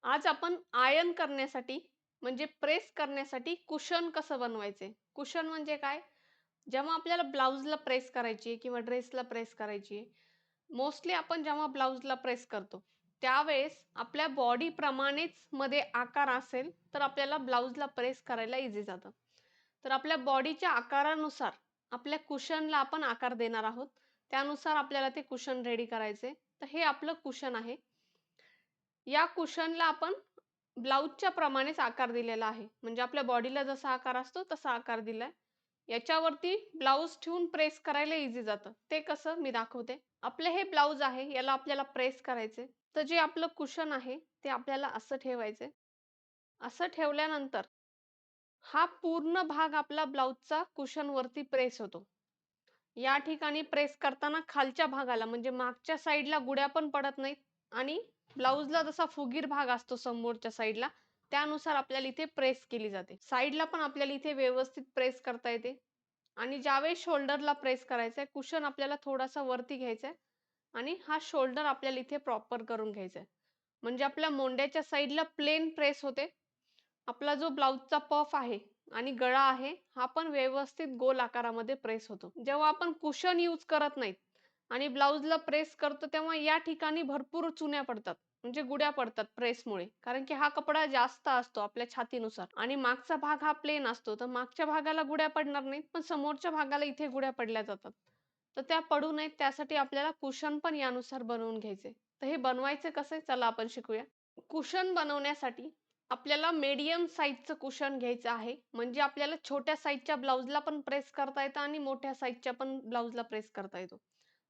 आज आपण आयर्न करण्यासाठी म्हणजे प्रेस करण्यासाठी कुशन कसं बनवायचे? कुशन म्हणजे काय? जेव्हा आपल्याला ब्लाउजला प्रेस करायची आहे किंवा ड्रेसला प्रेस करायची आहे, मोस्टली आपण जेव्हा ब्लाउजला प्रेस करतो, त्यावेळेस आपल्या बॉडीप्रमाणेच मध्ये आकार असेल, तर आपल्याला ब्लाउजला प्रेस करायला इझी जातं. तर आपल्या बॉडीच्या आकारानुसार आपल्या कुशनला आपण आकार देणार आहोत. त्यानुसार आपल्याला ते कुशन रेडी करायचे. तर हे आपलं कुशन आहे. या कुशनला आपण ब्लाउजच्या प्रमाणेच आकार दिलेला आहे. म्हणजे आपल्या बॉडीला जसा आकार असतो तसा आकार दिलाय. याच्यावरती ब्लाउज ठेवून प्रेस करायला इझी जातं. ते कसं मी दाखवते. आपलं हे ब्लाउज आहे, याला आपल्याला प्रेस करायचे. तर जे आपलं कुशन आहे, ते आपल्याला असं ठेवायचंय. असं ठेवल्यानंतर हा पूर्ण भाग आपला ब्लाउजचा कुशनवरती प्रेस होतो. या ठिकाणी प्रेस करताना खालच्या भागाला म्हणजे मागच्या साइडला गुड्या पण पडत नाहीत आणि ब्लाउजला जसा फुगीर भाग असतो समोरच्या साइडला त्यानुसार आपल्याला इथे प्रेस केली जाते. साइडला पण आपल्याला इथे व्यवस्थित प्रेस करता येते आणि ज्यावेळेस शोल्डरला प्रेस करायचंय, कुशन आपल्याला थोडासा वरती घ्यायचा आहे आणि हा शोल्डर आपल्याला इथे प्रॉपर करून घ्यायचा आहे. म्हणजे आपल्या मोंड्याच्या साइडला प्लेन प्रेस होते. आपला जो ब्लाउजचा पफ आहे आणि गळा आहे, हा पण व्यवस्थित गोल आकारामध्ये प्रेस होतो. जेव्हा आपण कुशन यूज करत नाहीत आणि ब्लाउजला प्रेस करतो, तेव्हा या ठिकाणी भरपूर चुन्या पडतात. म्हणजे गुड्या पडतात प्रेसमुळे. कारण की हा कपडा जास्त असतो आपल्या छातीनुसार आणि मागचा भाग हा प्लेन असतो. तर मागच्या भागाला गुड्या पडणार नाहीत, पण समोरच्या भागाला इथे गुड्या पडल्या जातात. तर त्या पडू नयेत त्यासाठी आपल्याला कुशन पण यानुसार बनवून घ्यायचे. तर हे बनवायचे कसे? चला आपण शिकूया. कुशन बनवण्यासाठी आपल्याला मीडियम साइजचं कुशन घ्यायचं आहे. म्हणजे आपल्याला छोट्या साइजच्या ब्लाउजला पण प्रेस करता येतं आणि मोठ्या साइजच्या पण ब्लाउजला प्रेस करता येतो.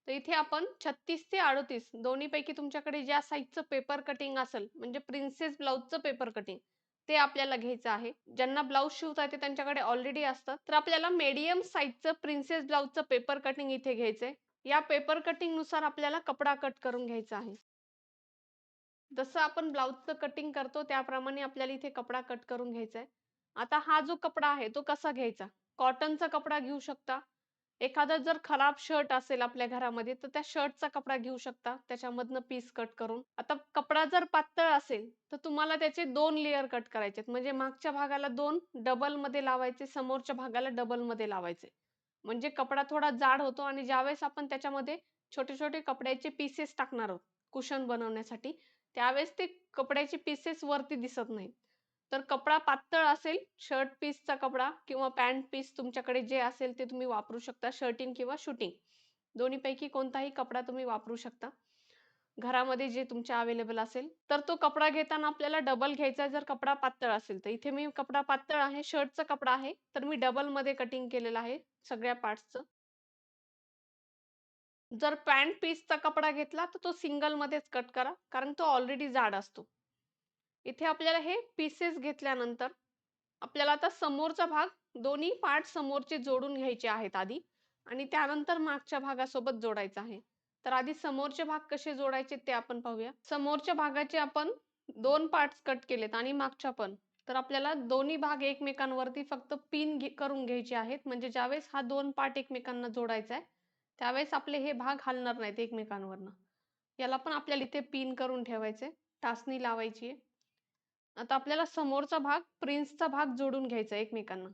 तर इथे आपण 36 ते 38 दोन्हीपैकी तुमच्याकडे ज्या साइजचं पेपर कटिंग असेल, म्हणजे प्रिन्सेस ब्लाउजचं पेपर कटिंग, ते आपल्याला घ्यायचं आहे. ज्यांना ब्लाउज शिवता येते त्यांच्याकडे ऑलरेडी असतं. तर आपल्याला मीडियम साइजचं प्रिन्सेस ब्लाउजचं पेपर कटिंग इथे घ्यायचंय. या पेपर कटिंगनुसार आपल्याला कपडा कट करून घ्यायचा आहे. जसं आपण ब्लाउजचं कटिंग करतो त्याप्रमाणे आपल्याला इथे कपडा कट करून घ्यायचा आहे. आता हा जो कपडा आहे तो कसा घ्यायचा? कॉटनचा कपडा घेऊ शकता. एखादा जर खराब शर्ट असेल आपल्या घरामध्ये तर त्या शर्टचा कपडा घेऊ शकता. त्याच्यामधनं पीस कट करून. आता कपडा जर पातळ असेल तर तुम्हाला त्याचे 2 लेयर कट करायचे आहेत. म्हणजे मागच्या भागाला 2 डबलमध्ये लावायचे, समोरच्या भागाला डबलमध्ये लावायचे. म्हणजे कपडा थोडा जाड होतो आणि ज्यावेळेस आपण त्याच्यामध्ये छोटे-छोटे कपड्याचे पीसेस टाकणार आहोत कुशन बनवण्यासाठी, त्यावेळेस ते कपड्याचे पीसेस वरती दिसत नाहीत. तर कपडा पातळ असेल, शर्ट पीसचा कपडा किंवा पॅन्ट पीस तुमच्याकडे जे असेल ते तुम्ही वापरू शकता. शर्टिंग किंवा शूटिंग दोन्हीपैकी कोणताही कपडा तुम्ही वापरू शकता. घरामध्ये जे तुमच्या अवेलेबल असेल. तर तो कपडा घेताना आपल्याला डबल घ्यायचा आहे जर कपडा पातळ असेल तर. इथे मी कपडा पातळ आहे, शर्टचा कपडा आहे, तर मी डबलमध्ये कटिंग केलेलं आहे सगळ्या पार्ट्सचं. जर पॅन्ट पीसचा कपडा घेतला तर तो सिंगलमध्येच कट करा, कारण तो ऑलरेडी जाड असतो. इथे आपल्याला हे पीसेस घेतल्यानंतर आपल्याला आता समोरचा भाग दोन्ही पार्ट समोरचे जोडून घ्यायचे आहेत आधी आणि त्यानंतर मागच्या भागासोबत जोडायचा आहे. तर आधी समोरचे भाग कसे जोडायचे ते आपण पाहूया. समोरच्या भागाचे आपण 2 पार्ट्स कट केलेत आणि मागच्या पण. तर आपल्याला दोन्ही भाग एकमेकांवरती फक्त पिन करून घ्यायचे आहेत. म्हणजे ज्यावेळेस हा 2 पार्ट एकमेकांना जोडायचा आहे, त्यावेळेस आपले हे भाग हलणार नाहीत एकमेकांवरनं. याला पण आपल्याला इथे पिन करून ठेवायचे. टाचणी लावायची आहे. आता आपल्याला समोरचा भाग, प्रिन्सचा भाग जोडून घ्यायचा आहे एकमेकांना.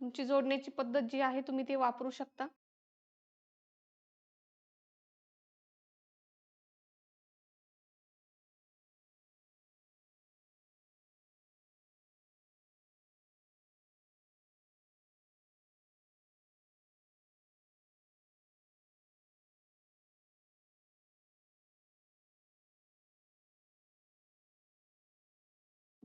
तुमची जोडण्याची पद्धत जी आहे तुम्ही ती वापरू शकता.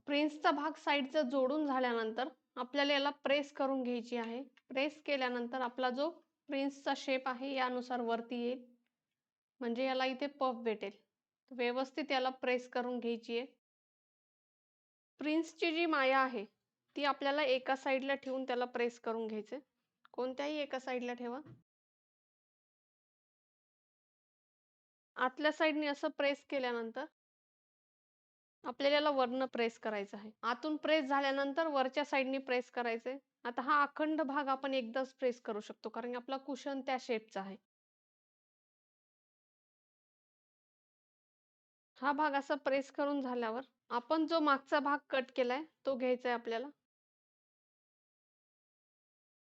प्रिन्सचा भाग साइडचा जोडून झाल्यानंतर आपल्याला याला प्रेस करून घ्यायची आहे. प्रेस केल्यानंतर आपला जो प्रिन्सचा शेप आहे यानुसार वरती येईल. म्हणजे याला इथे पफ भेटेल. व्यवस्थित याला प्रेस करून घ्यायची आहे. प्रिन्सची जी माया आहे, ती आपल्याला एका साइडला ठेवून त्याला प्रेस करून घ्यायचं कोणत्याही एका साइडला ठेवा. आतल्या साइडने असं प्रेस केल्यानंतर आपल्याला याला वरनं प्रेस करायचं आहे. आतून प्रेस झाल्यानंतर वरच्या साइडनी प्रेस करायचंय. आता हा अखंड भाग आपण एकदाच प्रेस करू शकतो कारण आपला कुशन त्या शेपचा आहे. हा भाग असा प्रेस करून झाल्यावर आपण जो मागचा भाग कट केलाय तो घ्यायचा आहे आपल्याला.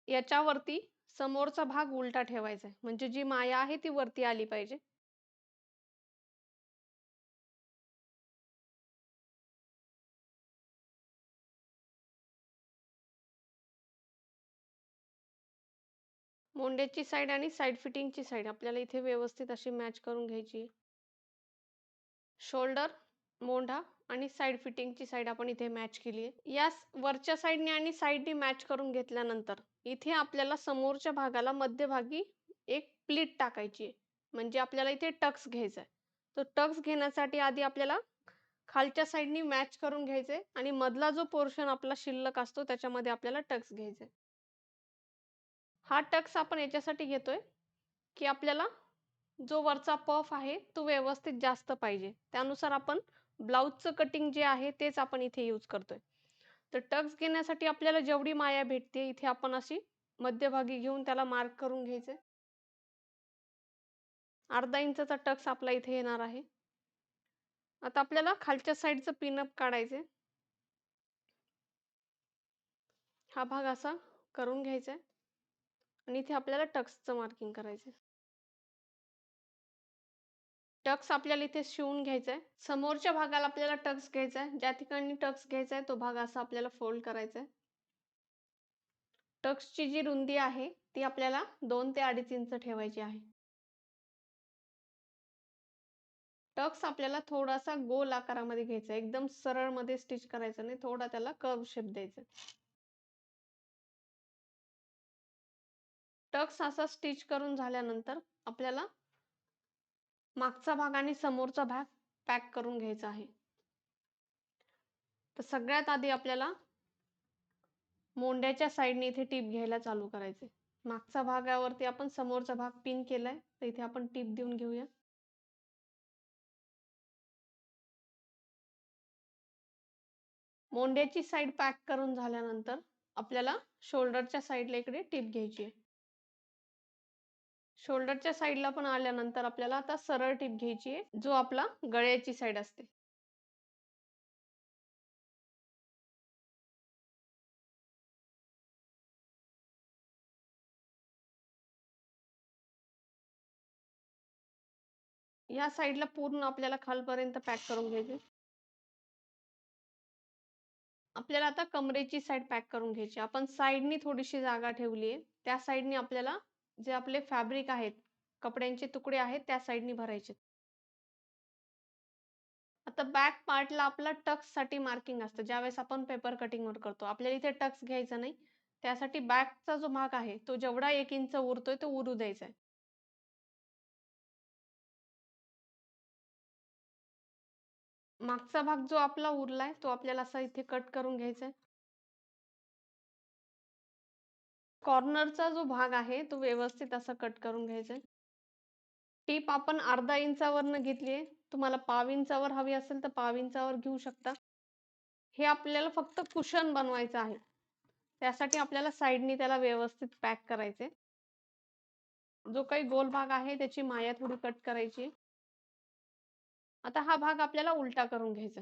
याच्यावरती समोरचा भाग उलटा ठेवायचा आहे. म्हणजे जी माया आहे ती वरती आली पाहिजे. मोंड्याची साईड आणि साईड फिटिंगची साईड आपल्याला इथे व्यवस्थित अशी मॅच करून घ्यायची. शोल्डर, मोंढा आणि साईड फिटिंगची साईड आपण इथे मॅच केली आहे. या वरच्या साईडने आणि साईडने मॅच करून घेतल्यानंतर इथे आपल्याला समोरच्या भागाला मध्यभागी एक प्लीट टाकायची आहे. म्हणजे आपल्याला इथे टक्स घ्यायचा आहे. तो टक्स घेण्यासाठी आधी आपल्याला खालच्या साईडनी मॅच करून घ्यायचे आणि मधला जो पोर्शन आपला शिल्लक असतो त्याच्यामध्ये आपल्याला टक्स घ्यायचे. हा टक्स आपण याच्यासाठी घेतोय की आपल्याला जो वरचा पफ आहे तो व्यवस्थित जास्त पाहिजे. त्यानुसार आपण ब्लाउजचं कटिंग जे आहे तेच आपण इथे यूज करतोय. तर टक्स घेण्यासाठी आपल्याला जेवढी माया भेटते इथे आपण अशी मध्यभागी घेऊन त्याला मार्क करून घ्यायचे. अर्धा इंचचा टक्स आपला इथे येणार आहे. आता आपल्याला खालच्या साईडचं पिनअप काढायचे. हा भाग असा करून घ्यायचा आहे आणि इथे आपल्याला टक्सचं मार्किंग करायचं. टक्स आपल्याला इथे शिवून घ्यायचा आहे. समोरच्या भागाला आपल्याला टक्स घ्यायचा आहे. ज्या ठिकाणी टक्स घ्यायचा आहे तो भाग असा आपल्याला फोल्ड करायचा आहे. टक्सची जी रुंदी आहे ती आपल्याला 2 ते 2.5 इंच ठेवायची आहे. टक्स आपल्याला थोडासा गोल आकारामध्ये घ्यायचा आहे. एकदम सरळ मध्ये स्टिच करायचं नाही, थोडा त्याला कर्व शेप द्यायचा. टक्स असा स्टिच करून झाल्यानंतर आपल्याला मागचा भाग आणि समोरचा भाग पॅक करून घ्यायचा आहे. तर सगळ्यात आधी आपल्याला मोंड्याच्या साईडने इथे टीप घ्यायला चालू करायचे. मागचा भागावरती आपण समोरचा भाग पिन केलाय तर इथे आपण टीप देऊन घेऊया. मोंड्याची साईड पॅक करून झाल्यानंतर आपल्याला शोल्डरच्या साईडला इकडे टीप घ्यायची आहे. शोल्डरच्या साईडला पण आल्यानंतर आपल्याला आता सरळ टीप घ्यायची आहे, जो आपला गळ्याची साईड असते. या साईडला पूर्ण आपल्याला खालपर्यंत पॅक करून घ्यायचे. आपल्याला आता कमरेची साईड पॅक करून घ्यायची. आपण साईडनी थोडीशी जागा ठेवली आहे. त्या साईडनी आपल्याला जे आपले फॅब्रिक आहेत, कपड्यांचे तुकडे आहेत त्या साईडनी भरायचे. आता बॅक पार्टला आपला टक्स साठी मार्किंग असतं. ज्यावेळेस आपण पेपर कटिंग वर करतो आपल्याला इथे टक्स घ्यायचा नाही. त्यासाठी बॅकचा जो भाग आहे तो जेवढा 1 इंच उरतोय तो उरू द्यायचा आहे. मागचा भाग जो आपला उरलाय तो आपल्याला असा इथे कट करून घ्यायचा आहे. कॉर्नरचा जो भाग आहे तो व्यवस्थित असा कट करून घ्यायचा आहे. टीप आपण अर्धा इंचावरनं घेतलीये. तुम्हाला पाव इंचावर हवी असेल तर पाव इंचावर घेऊ शकता. हे आपल्याला फक्त कुशन बनवायचं आहे. त्यासाठी आपल्याला साईडनी त्याला व्यवस्थित पॅक करायचे. जो काही गोल भाग आहे त्याची माया थोडी कट करायची. आता हा भाग आपल्याला उलटा करून घ्यायचा.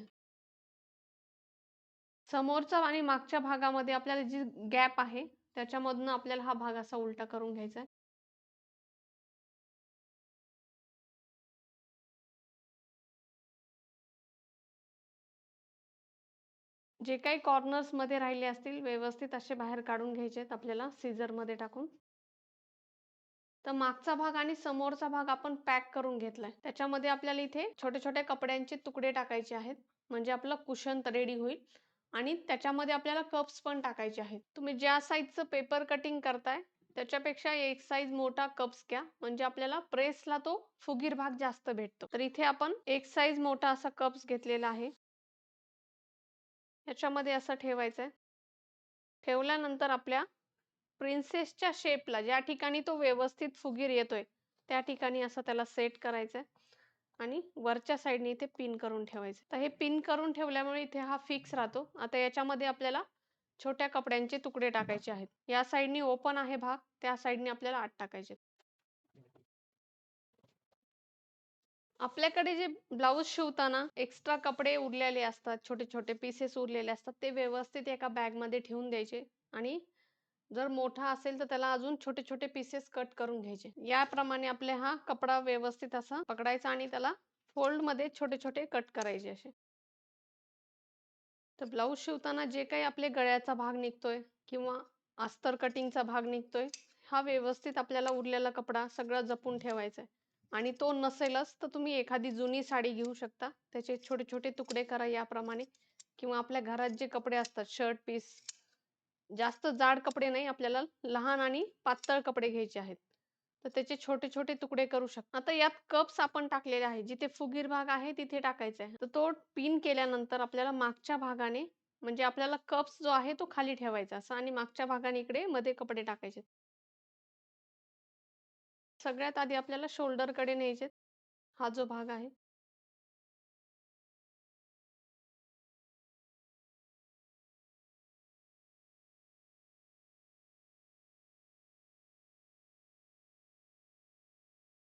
समोरचा आणि मागच्या भागामध्ये आपल्याला जी गॅप आहे त्याच्यामधनं आपल्याला हा भाग असा उलटा करून घ्यायचा. जे काही कॉर्नर्स मध्ये राहिले असतील व्यवस्थित असे बाहेर काढून घ्यायचे आहेत आपल्याला सीझर मध्ये टाकून. तर मागचा भाग आणि समोरचा भाग आपण पॅक करून घेतलाय. त्याच्यामध्ये आपल्याला इथे छोटे छोटे कपड्यांचे तुकडे टाकायचे आहेत. म्हणजे आपलं कुशन रेडी होईल. आणि त्याच्यामध्ये आपल्याला कप्स पण टाकायचे आहेत. तुम्ही ज्या साईजचं पेपर कटिंग करताय त्याच्यापेक्षा एक साईज मोठा कप्स घ्या. म्हणजे आपल्याला प्रेसला तो फुगीर भाग जास्त भेटतो. तर इथे आपण एक साईज मोठा असा कप्स घेतलेला आहे. याच्यामध्ये असं ठेवायचंय. ठेवल्यानंतर आपल्या प्रिन्सेसच्या शेपला ज्या ठिकाणी तो व्यवस्थित फुगीर येतोय त्या ठिकाणी असं त्याला सेट करायचंय आणि वरच्या साईडने इथे पिन करून ठेवायचं. तर हे पिन करून ठेवल्यामुळे इथे हा फिक्स राहतो. आता याच्यामध्ये आपल्याला छोट्या कपड्यांचे तुकडे टाकायचे आहेत. या साईडने ओपन आहे भाग, त्या साईडने आपल्याला आत टाकायचे. आपल्याकडे जे ब्लाउज शिवताना एक्स्ट्रा कपडे उरलेले असतात, छोटे-छोटे पीसेस उरलेले असतात, ते व्यवस्थित एका बॅगमध्ये ठेवून द्यायचे आणि जर मोठा असेल तर त्याला अजून छोटे-छोटे पीसेस कट करून घ्यायचे. याप्रमाणे आपले हा कपडा व्यवस्थित असा पकडायचा आणि त्याला फोल्डमध्ये छोटे-छोटे कट करायचे असे. तर ब्लाऊज शिवताना जे काही आपले गळ्याचा भाग निघतोय किंवा अस्तर कटिंगचा भाग निघतोय, हा व्यवस्थित आपल्याला उरलेला कपडा सगळं जपून ठेवायचा आहे. आणि तो नसेलच तर तुम्ही एखादी जुनी साडी घेऊ शकता. त्याचे छोटे-छोटे तुकडे करा याप्रमाणे किंवा आपल्या घरात जे कपडे असतात शर्ट पीस, जास्त जाड कपडे नाही आपल्याला लहान आणि पातळ कपडे घ्यायचे आहेत. तर त्याचे छोटे-छोटे तुकडे करू शकता. आता यात कप्स आपण टाकलेले आहे. जिथे फुगीर भाग आहे तिथे टाकायचा आहे. तर तो पिन केल्यानंतर आपल्याला मागच्या भागाने म्हणजे आपल्याला कप्स जो आहे तो खाली ठेवायचा असा आणि मागच्या भागाने इकडे मध्ये कपडे टाकायचे. सगळ्यात आधी आपल्याला शोल्डरकडे न्यायचे. हा जो भाग आहे.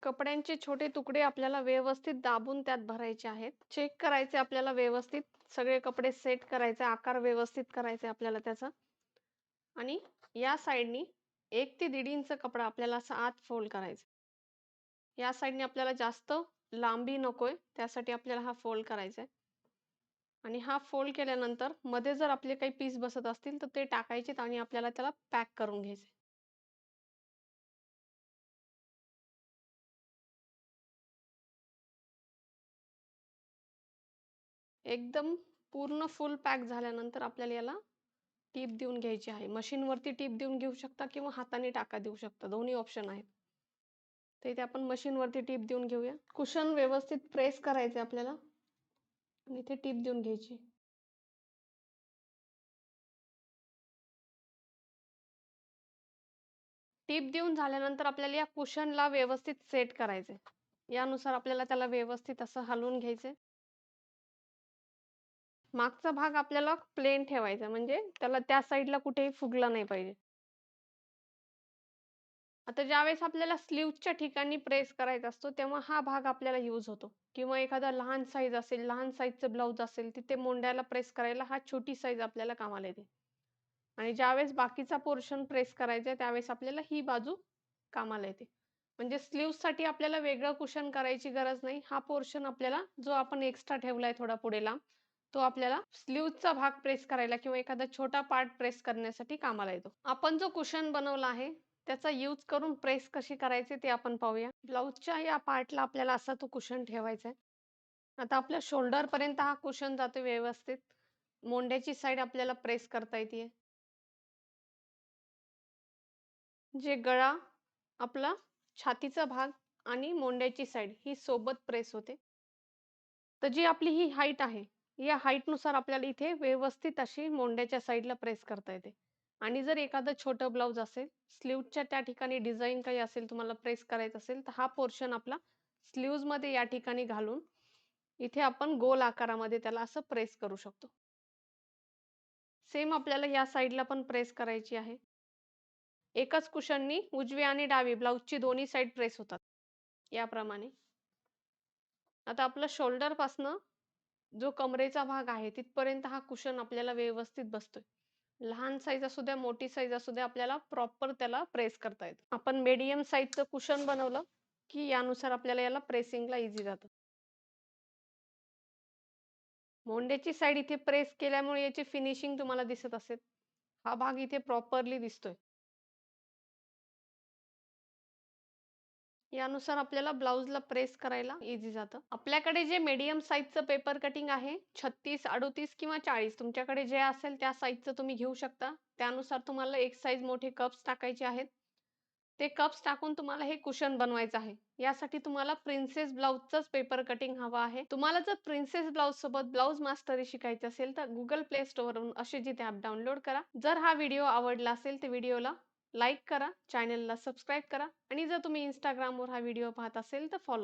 कपड्यांचे छोटे तुकडे आपल्याला व्यवस्थित दाबून त्यात भरायचे आहेत. चेक करायचे आपल्याला व्यवस्थित. सगळे कपडे सेट करायचे, आकार व्यवस्थित करायचे आपल्याला त्याचा. आणि या साइडनी 1 ते 1.5 इंच कपडा आपल्याला असा आत फोल्ड करायचा. या साइडने आपल्याला जास्त लांबी नकोय, त्यासाठी आपल्याला हा फोल्ड करायचा आहे. आणि हा फोल्ड केल्यानंतर मध्ये जर आपले काही पीस बसत असतील, तर ते टाकायचेत आणि आपल्याला त्याला पॅक करून घ्यायचंय. एकदम पूर्ण फुल पॅक झाल्यानंतर आपल्याला याला टीप देऊन घ्यायची आहे. मशीनवरती टीप देऊन घेऊ शकता किंवा हाताने टाका देऊ शकता. दोन्ही ऑप्शन आहेत. तर इथे आपण मशीनवरती टीप देऊन घेऊया. कुशन व्यवस्थित प्रेस करायचे आपल्याला आणि इथे टीप देऊन घ्यायची. टीप देऊन झाल्यानंतर आपल्याला या कुशनला व्यवस्थित सेट करायचंय. यानुसार आपल्याला त्याला व्यवस्थित असं हलवून घ्यायचंय. मागचा भाग आपल्याला प्लेन ठेवायचा म्हणजे त्याला त्या साइडला कुठेही फुगला नाही पाहिजे. आता ज्यावेळेस आपल्याला स्लीव्हच्या ठिकाणी प्रेस करायचा असतो, तेव्हा हा भाग आपल्याला यूज होतो किंवा एखादा लहान साईज असेल, लहान साईजचं ब्लाउज असेल, तिथे मोंड्याला प्रेस करायला हा छोटी साईज आपल्याला कामाला येते. आणि ज्यावेळेस बाकीचा पोर्शन प्रेस करायचा आहे, त्यावेळेस आपल्याला ही बाजू कामाला येते. म्हणजे स्लीव्हसाठी आपल्याला वेगळं कुशन करायची गरज नाही. हा पोर्शन आपल्याला जो आपण एक्स्ट्रा ठेवलाय थोडा पुढे लांब, तो आपल्याला स्लीव्हचा भाग प्रेस करायला किंवा एखादा छोटा पार्ट प्रेस करण्यासाठी कामाला येतो. आपण जो कुशन बनवला आहे, त्याचा यूज करून प्रेस कशी करायची ते आपण पाहूया. ब्लाउजच्या या पार्टला आपल्याला असा तो कुशन ठेवायचा आहे. आता आपल्या शोल्डर पर्यंत हा कुशन जातो व्यवस्थित. मोंड्याची साइड आपल्याला प्रेस करता येते. जे गळा, आपला छातीचा भाग आणि मोंड्याची साइड ही सोबत प्रेस होते. तर जी आपली ही हाईट आहे, या हाईटनुसार आपल्याला इथे व्यवस्थित अशी मोंड्याच्या साइडला प्रेस करता येते. आणि जर एखादं छोटं ब्लाउज असेल, स्लीव्हच्या त्या ठिकाणी डिझाइन काही असेल तुम्हाला प्रेस करायचं असेल, तर हा पोर्शन आपला स्लीव्हजमध्ये या ठिकाणी घालून इथे आपण गोल आकारामध्ये त्याला असं प्रेस करू शकतो. सेम आपल्याला या साइडला पण प्रेस करायची आहे. एकाच कुशननी उजवी आणि डावी ब्लाउजची दोन्ही साइड प्रेस होतात. याप्रमाणे. आता आपलं शोल्डर पासनं जो कमरेचा भाग आहे तिथपर्यंत हा कुशन आपल्याला व्यवस्थित बसतोय. लहान साईज असू द्या, मोठी साईज असू द्या, आपल्याला प्रॉपर त्याला प्रेस करता येतं. आपण मीडियम साईजचं कुशन बनवलं, की यानुसार आपल्याला याला प्रेसिंगला इझी जातं. मोंड्याची साइड इथे प्रेस केल्यामुळे याची फिनिशिंग तुम्हाला दिसत असेल. हा भाग इथे प्रॉपरली दिसतोय. यानुसार आपल्याला ब्लाउजला प्रेस करायला इझी जातं. आपल्याकडे जे मीडियम साईजचं पेपर कटिंग आहे 36, 38 किंवा 40 तुमच्याकडे जे असेल त्या साईजचं तुम्ही घेऊ शकता. त्यानुसार तुम्हाला एक साईज मोठे कप्स टाकायचे आहेत. ते कप्स टाकून तुम्हाला हे कुशन बनवायचं आहे. यासाठी तुम्हाला प्रिन्सेस ब्लाउजचंच पेपर कटिंग हवं आहे. तुम्हाला जर प्रिन्सेस ब्लाउज सोबत ब्लाउज मास्टरी शिकायची असेल तर Google Play Storeवरून अशीजित ॲप डाउनलोड करा. जर हा व्हिडिओ आवडला असेल तर व्हिडिओला लाईक करा, चॅनलला सबस्क्राईब करा आणि जर तुम्ही Instagramवर हा व्हिडिओ पाहत असेल तर फॉलो